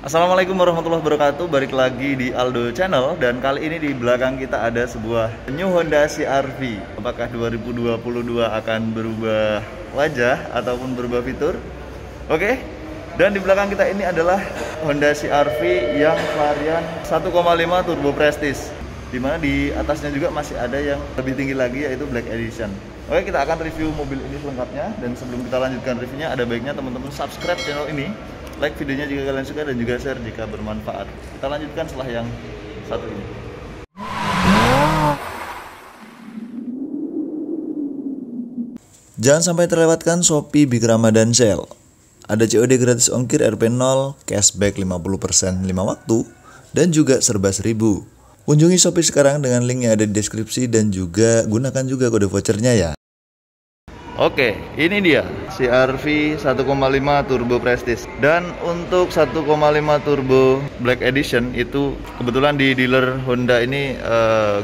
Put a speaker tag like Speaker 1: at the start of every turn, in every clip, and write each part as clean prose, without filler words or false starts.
Speaker 1: Assalamualaikum warahmatullahi wabarakatuh. Balik lagi di Aldo Channel. Dan kali ini di belakang kita ada sebuah new Honda CR-V. Apakah 2022 akan berubah wajah ataupun berubah fitur? Oke. Dan di belakang kita ini adalah Honda CR-V yang varian 1,5 Turbo Prestige, dimana di atasnya juga masih ada yang lebih tinggi lagi, yaitu Black Edition. Oke, kita akan review mobil ini selengkapnya. Dan sebelum kita lanjutkan reviewnya, ada baiknya teman-teman subscribe channel ini, like videonya jika kalian suka, dan juga share jika bermanfaat. Kita lanjutkan setelah yang satu ini.
Speaker 2: Jangan sampai terlewatkan Shopee Big Ramadan Sale. Ada COD gratis ongkir RP0, cashback 50% 5 waktu, dan juga serba 1000. Kunjungi Shopee sekarang dengan link yang ada di deskripsi, dan juga gunakan juga kode vouchernya ya.
Speaker 1: Oke, ini dia CR-V 1,5 Turbo Prestige. Dan untuk 1,5 Turbo Black Edition itu kebetulan di dealer Honda ini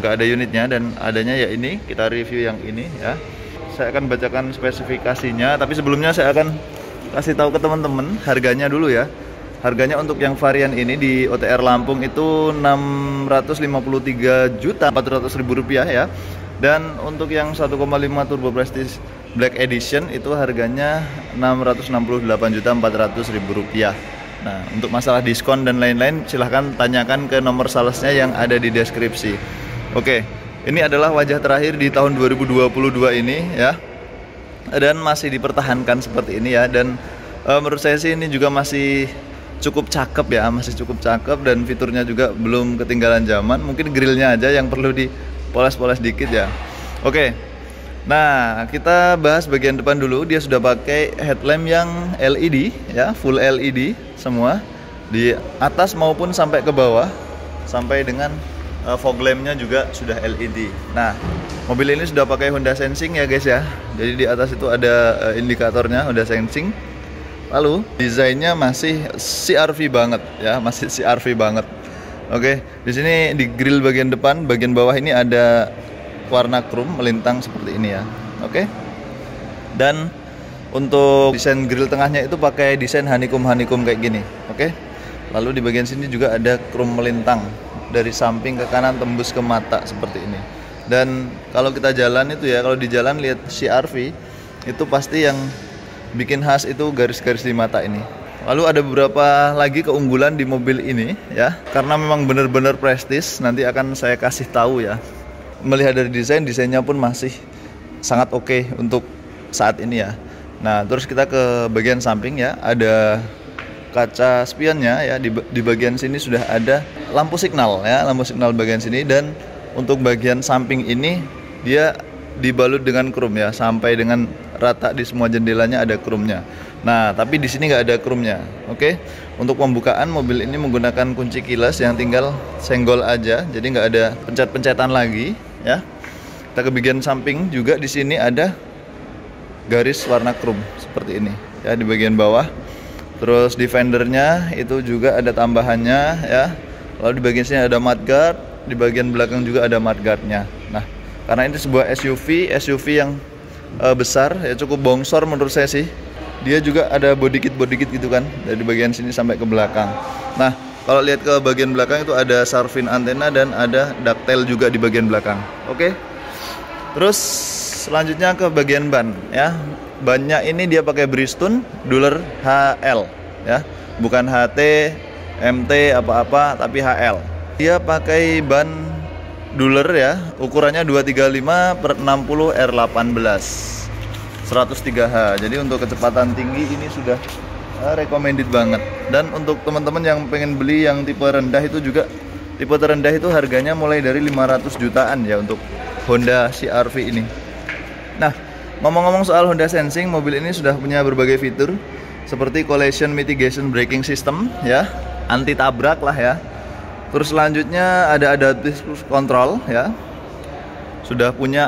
Speaker 1: gak ada unitnya, dan adanya ya ini. Kita review yang ini ya. Saya akan bacakan spesifikasinya, tapi sebelumnya saya akan kasih tahu ke teman-teman harganya dulu ya. Harganya untuk yang varian ini di OTR Lampung itu Rp653.400.000 ya. Dan untuk yang 1,5 Turbo Prestige Black Edition itu harganya Rp668.400.000. Nah, untuk masalah diskon dan lain-lain silahkan tanyakan ke nomor salesnya yang ada di deskripsi. Oke, ini adalah wajah terakhir di tahun 2022 ini ya. Dan masih dipertahankan seperti ini ya. Dan menurut saya sih ini juga masih cukup cakep ya, masih cukup cakep, dan fiturnya juga belum ketinggalan zaman. Mungkin grillnya aja yang perlu dipoles-poles dikit ya. Oke. Nah, kita bahas bagian depan dulu. Dia sudah pakai headlamp yang LED ya, full LED semua di atas maupun sampai ke bawah, sampai dengan fog lampnya juga sudah LED. Nah, mobil ini sudah pakai Honda Sensing ya guys ya. Jadi di atas itu ada indikatornya Honda Sensing. Lalu desainnya masih CR-V banget ya, masih CR-V banget. Oke, di sini di grill bagian depan, bagian bawah ini ada warna chrome melintang seperti ini ya. Oke. Dan untuk desain grill tengahnya itu pakai desain honeycomb kayak gini. Oke. Lalu di bagian sini juga ada chrome melintang dari samping ke kanan tembus ke mata seperti ini. Dan kalau kita jalan itu ya, kalau di jalan lihat CR-V itu pasti yang bikin khas itu garis-garis di mata ini. Lalu ada beberapa lagi keunggulan di mobil ini ya, karena memang benar-benar prestis. Nanti akan saya kasih tahu ya. Melihat dari desainnya pun masih sangat oke untuk saat ini ya. Nah, terus kita ke bagian samping ya, ada kaca spionnya ya. Di bagian sini sudah ada lampu signal ya, lampu signal bagian sini. Dan untuk bagian samping ini dia dibalut dengan chrome ya, sampai dengan rata di semua jendelanya ada chrome-nya. Nah, tapi di sini nggak ada chrome-nya. Oke. Untuk pembukaan mobil ini menggunakan kunci keyless yang tinggal senggol aja, jadi nggak ada pencet-pencetan lagi ya. Kita ke bagian samping juga, di sini ada garis warna chrome seperti ini ya di bagian bawah. Terus di fendernya itu juga ada tambahannya ya. Lalu di bagian sini ada mudguard, di bagian belakang juga ada mudguardnya. Nah, karena ini sebuah SUV yang besar ya, cukup bongsor menurut saya sih. Dia juga ada body kit gitu kan, dari bagian sini sampai ke belakang. Nah, kalau lihat ke bagian belakang itu ada Shark-fin antena dan ada ducktail juga di bagian belakang. Oke. Terus selanjutnya ke bagian ban ya. Bannya ini dia pakai Bridgestone Dueler HL ya, bukan HT, MT apa-apa, tapi HL. Dia pakai ban Dueler ya, ukurannya 235/60 R18 103H. Jadi untuk kecepatan tinggi ini sudah recommended banget. Dan untuk teman-teman yang pengen beli yang tipe rendah itu juga, tipe terendah itu harganya mulai dari 500 jutaan ya untuk Honda CR-V ini. Nah, ngomong-ngomong soal Honda Sensing, mobil ini sudah punya berbagai fitur seperti collision mitigation braking system ya, anti tabrak lah ya. Terus selanjutnya ada adaptive cruise control ya. Sudah punya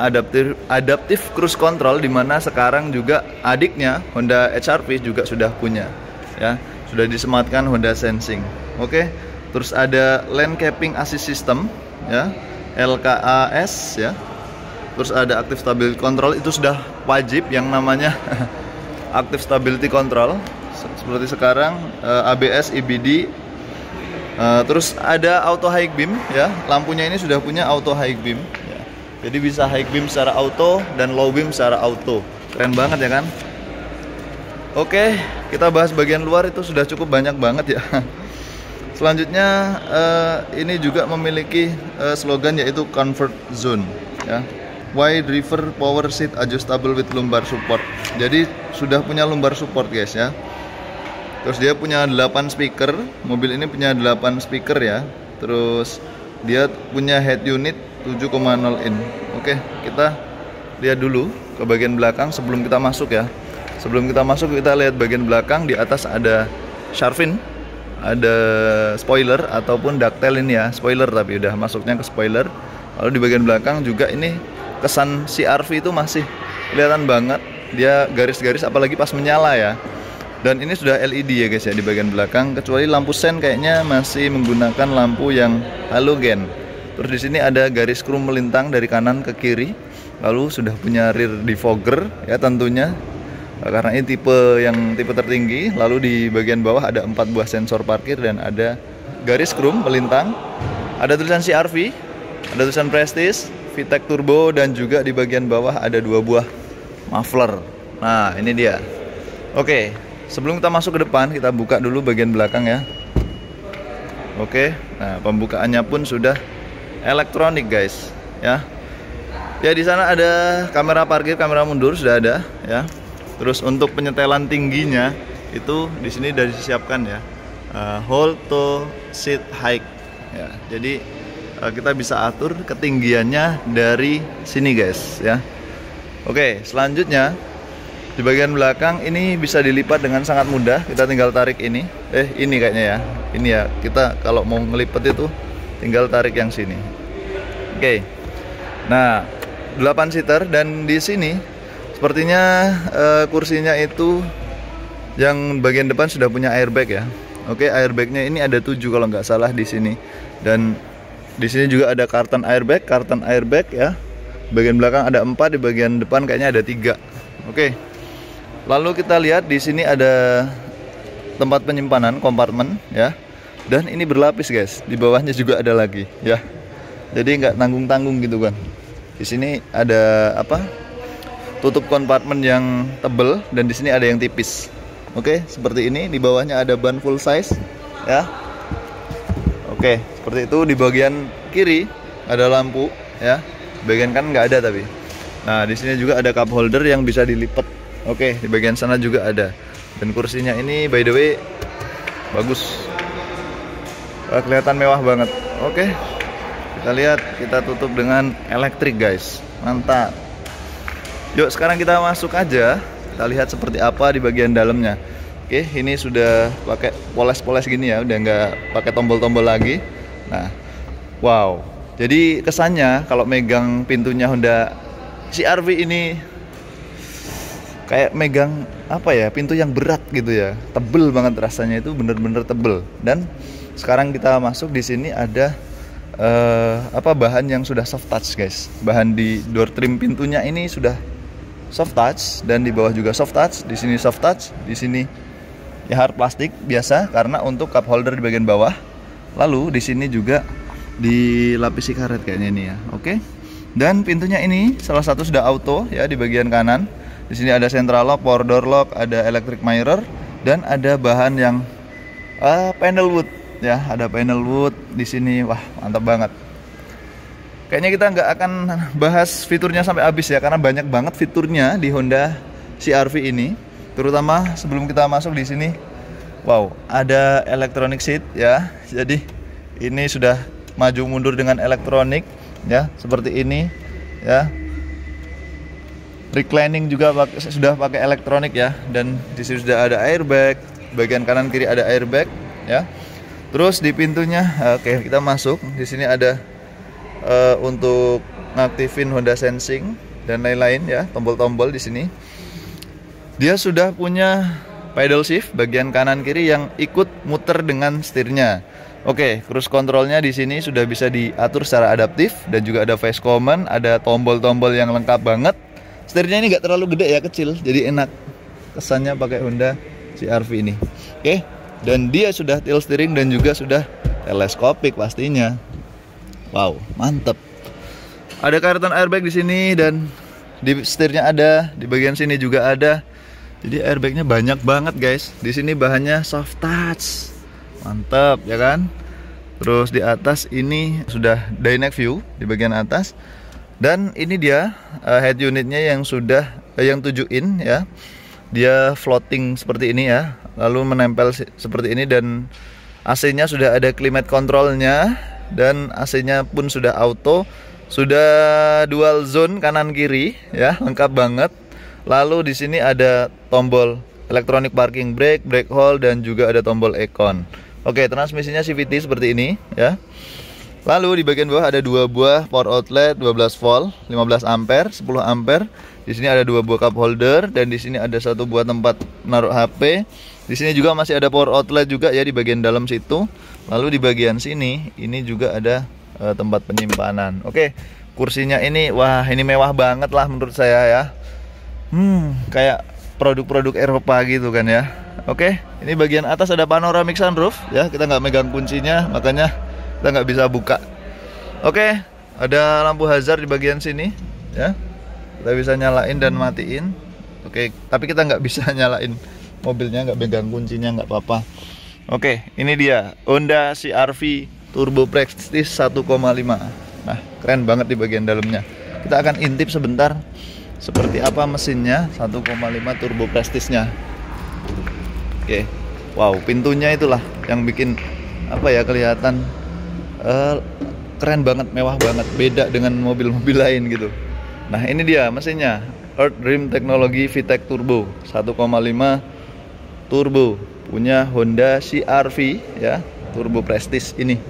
Speaker 1: adaptive cruise control, di mana sekarang juga adiknya Honda HR-V juga sudah punya ya. Sudah disematkan Honda Sensing. Oke. Terus ada lane keeping assist system ya, LKAS ya. Terus ada active stability control, itu sudah wajib yang namanya active stability control. Seperti sekarang ABS, EBD, Terus ada auto high beam ya, lampunya ini sudah punya auto high beam ya. Jadi bisa high beam secara auto dan low beam secara auto. Keren banget ya kan? Oke, kita bahas bagian luar itu sudah cukup banyak banget ya. Selanjutnya ini juga memiliki slogan yaitu Comfort Zone ya. Wide River Power Seat Adjustable with Lumbar Support. Jadi sudah punya lumbar support guys ya. Terus dia punya 8 speaker, mobil ini punya 8 speaker ya. Terus dia punya head unit 7,0 in. Oke, kita lihat dulu ke bagian belakang sebelum kita masuk ya. Sebelum kita masuk kita lihat bagian belakang, di atas ada shark fin, ada spoiler ataupun ducktail ini ya, spoiler tapi udah masuknya ke spoiler. Lalu di bagian belakang juga ini kesan CR-V itu masih kelihatan banget, dia garis-garis apalagi pas menyala ya. Dan ini sudah LED ya guys ya di bagian belakang, kecuali lampu sen kayaknya masih menggunakan lampu yang halogen. Terus di sini ada garis krum melintang dari kanan ke kiri. Lalu sudah punya rear defogger ya tentunya, karena ini tipe tertinggi. Lalu di bagian bawah ada 4 buah sensor parkir dan ada garis krum melintang. Ada tulisan CR-V, ada tulisan Prestige, VTEC Turbo, dan juga di bagian bawah ada 2 buah muffler. Nah ini dia. Oke, sebelum kita masuk ke depan, kita buka dulu bagian belakang ya. Oke, nah pembukaannya pun sudah elektronik guys ya. Ya di sana ada kamera parkir, kamera mundur sudah ada ya. Terus untuk penyetelan tingginya itu di sini sudah disiapkan ya, hold to seat height ya. Jadi kita bisa atur ketinggiannya dari sini guys ya. Oke, selanjutnya di bagian belakang ini bisa dilipat dengan sangat mudah. Kita tinggal tarik ini. Ini kayaknya ya. Ini ya. Kita kalau mau ngelipet itu tinggal tarik yang sini. Oke. Nah, 8 seater dan di sini sepertinya kursinya itu yang bagian depan sudah punya airbag ya. Oke, airbagnya ini ada 7 kalau nggak salah di sini. Dan di sini juga ada karton airbag ya. Bagian belakang ada 4, di bagian depan kayaknya ada 3. Oke. Lalu kita lihat di sini ada tempat penyimpanan kompartemen ya. Dan ini berlapis guys. Di bawahnya juga ada lagi ya. Jadi nggak tanggung-tanggung gitu kan. Di sini ada tutup kompartemen yang tebel dan di sini ada yang tipis. Oke, seperti ini. Di bawahnya ada ban full size ya. Oke, seperti itu. Di bagian kiri ada lampu ya. Bagian kanan nggak ada tapi. Nah, di sini juga ada cup holder yang bisa dilipat. Oke, di bagian sana juga ada. Dan kursinya ini by the way bagus. Kelihatan mewah banget. Oke. Kita lihat, kita tutup dengan elektrik guys. Mantap. Yuk, sekarang kita masuk aja. Kita lihat seperti apa di bagian dalamnya. Oke, ini sudah pakai poles-poles gini ya, udah nggak pakai tombol-tombol lagi. Nah, wow. Jadi kesannya kalau megang pintunya Honda CR-V ini kayak megang pintu yang berat gitu ya, tebel banget rasanya, itu bener-bener tebel. Dan sekarang kita masuk, di sini ada bahan yang sudah soft touch guys. Bahan di door trim pintunya ini sudah soft touch dan di bawah juga soft touch. Di sini soft touch, di sini ya hard plastik biasa karena untuk cup holder di bagian bawah. Lalu di sini juga dilapisi karet kayaknya ini ya. Oke. Dan pintunya ini salah satu sudah auto ya di bagian kanan. Di sini ada central lock, power door lock, ada electric mirror, dan ada bahan yang panel wood ya, ada panel wood di sini. Wah, mantap banget. Kayaknya kita nggak akan bahas fiturnya sampai habis ya, karena banyak banget fiturnya di Honda CR-V ini. Terutama sebelum kita masuk di sini, wow, ada electronic seat ya. Jadi ini sudah maju mundur dengan elektronik ya, seperti ini ya. Reclining juga sudah pakai elektronik ya, dan di sini sudah ada airbag, bagian kanan kiri ada airbag ya. Terus di pintunya, oke, kita masuk. Di sini ada untuk ngaktifin Honda Sensing dan lain-lain ya, tombol-tombol di sini. Dia sudah punya pedal shift bagian kanan kiri yang ikut muter dengan setirnya. Oke, cruise controlnya di sini sudah bisa diatur secara adaptif dan juga ada voice command, ada tombol-tombol yang lengkap banget. Setirnya ini nggak terlalu gede ya, kecil, jadi enak kesannya pakai Honda CR-V ini. Oke, dan dia sudah tilt steering dan juga sudah teleskopik pastinya. Wow, mantep. Ada karetan airbag di sini dan di setirnya ada, di bagian sini juga ada. Jadi airbagnya banyak banget guys. Di sini bahannya soft touch, mantap ya kan. Terus di atas ini sudah Dynamic View di bagian atas. Dan ini dia head unitnya yang sudah yang 7 in ya. Dia floating seperti ini ya. Lalu menempel seperti ini dan AC-nya sudah ada climate controlnya dan AC-nya pun sudah auto. Sudah dual zone kanan kiri ya, lengkap banget. Lalu di sini ada tombol electronic parking brake, brake hold dan juga ada tombol Econ. Oke, transmisinya CVT seperti ini ya. Lalu di bagian bawah ada 2 buah power outlet 12 volt, 15 ampere, 10 ampere. Di sini ada 2 buah cup holder dan di sini ada 1 buah tempat menaruh HP. Di sini juga masih ada power outlet juga ya di bagian dalam situ. Lalu di bagian sini ini juga ada tempat penyimpanan. Oke, kursinya ini wah, ini mewah banget lah menurut saya ya. Kayak produk-produk Eropa gitu kan ya. Oke, ini bagian atas ada panoramic sunroof ya. Kita nggak megang kuncinya, makanya kita nggak bisa buka. Oke, ada lampu hazard di bagian sini ya. Kita bisa nyalain dan matiin. Oke, tapi kita nggak bisa nyalain mobilnya, nggak megang kuncinya, nggak apa-apa. Oke, ini dia Honda CR-V Turbo Prestige 1,5. Nah, keren banget di bagian dalamnya. Kita akan intip sebentar seperti apa mesinnya 1,5 turbo prestisnya. Oke. Wow, pintunya itulah yang bikin apa ya, kelihatan keren banget, mewah banget, beda dengan mobil-mobil lain gitu. Nah, ini dia mesinnya, Earth Dream Technology VTEC Turbo 1,5 turbo punya Honda CR-V ya, turbo prestige ini.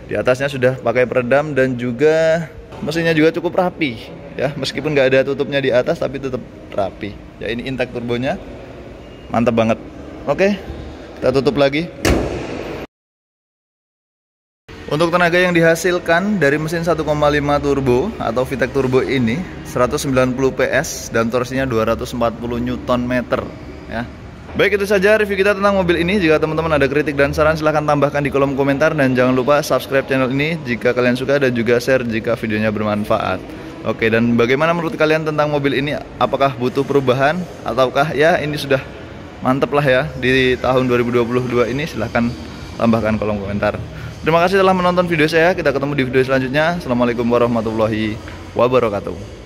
Speaker 1: Di atasnya sudah pakai peredam dan juga mesinnya juga cukup rapi ya, meskipun nggak ada tutupnya di atas tapi tetap rapi ya. Ini intake turbonya mantap banget. Oke, kita tutup lagi. Untuk tenaga yang dihasilkan dari mesin 1,5 turbo atau VTEC turbo ini 190 PS dan torsinya 240 Nm ya. Baik, itu saja review kita tentang mobil ini. Jika teman-teman ada kritik dan saran silahkan tambahkan di kolom komentar. Dan jangan lupa subscribe channel ini jika kalian suka dan juga share jika videonya bermanfaat. Oke, dan bagaimana menurut kalian tentang mobil ini? Apakah butuh perubahan? Ataukah ya ini sudah mantep lah ya di tahun 2022 ini? Silahkan tambahkan kolom komentar. Terima kasih telah menonton video saya. Kita ketemu di video selanjutnya. Assalamualaikum warahmatullahi wabarakatuh.